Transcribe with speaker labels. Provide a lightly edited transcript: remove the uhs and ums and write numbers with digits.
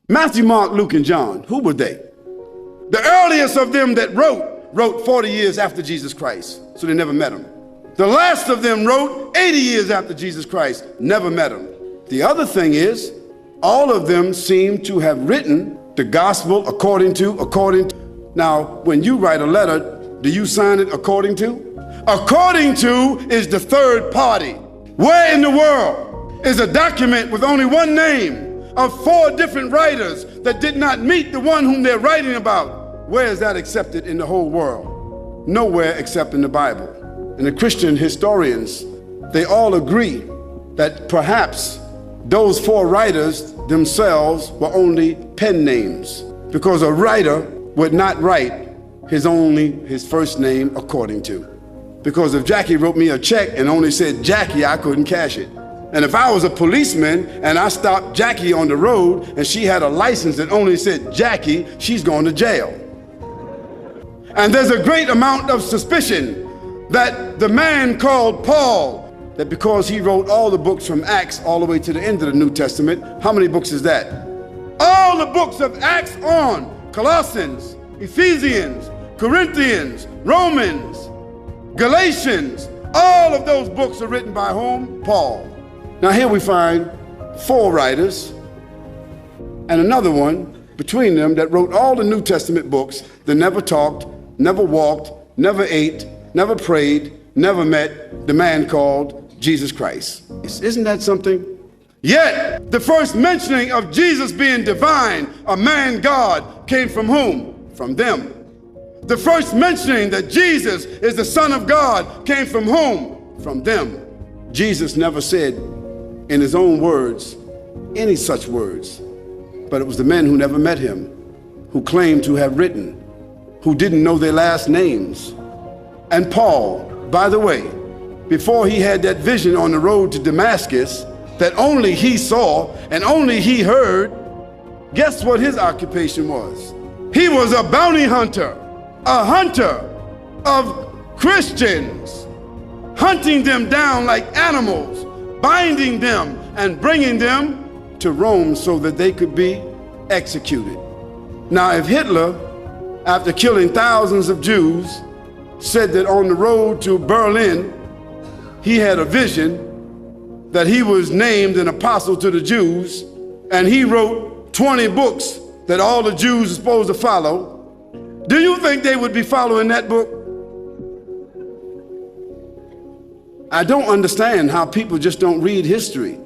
Speaker 1: Matthew, Mark, Luke, and John, who were they? The earliest of them that wrote 40 years after Jesus Christ, so they never met him. The last of them wrote 80 years after Jesus Christ, never met him. The other thing is, all of them seem to have written the gospel according to. Now, when you write a letter, do you sign it according to? According to is the third party. Where in the world is a document with only one name of 4 different writers that did not meet the one whom they're writing about? Where is that accepted in the whole world? Nowhere except in the Bible. And the Christian historians, they all agree that perhaps those 4 writers themselves were only pen names, because a writer would not write his first name according to. Because if Jackie wrote me a check and only said Jackie, I couldn't cash it. And if I was a policeman and I stopped Jackie on the road and she had a license that only said Jackie, she's going to jail. And there's a great amount of suspicion that the man called Paul, that because he wrote all the books from Acts all the way to the end of the New Testament, how many books is that? All the books of Acts on, Colossians, Ephesians, Corinthians, Romans, Galatians, all of those books are written by whom? Paul. Now here we find 4 writers and another one between them that wrote all the New Testament books that never talked, never walked, never ate, never prayed, never met the man called Jesus Christ. Isn't that something? Yet the first mentioning of Jesus being divine, a man God, came from whom? From them. The first mentioning that Jesus is the Son of God came from whom? From them. Jesus never said in his own words any such words, but it was the men who never met him, who claimed to have written, who didn't know their last names. And Paul, by the way, before he had that vision on the road to Damascus that only he saw and only he heard, guess what his occupation was? He was a bounty hunter, a hunter of Christians, hunting them down like animals, binding them and bringing them to Rome so that they could be executed. Now, if Hitler, after killing thousands of Jews, said that on the road to Berlin, he had a vision that he was named an apostle to the Jews, and he wrote 20 books that all the Jews are supposed to follow, do you think they would be following that book? I don't understand how people just don't read history.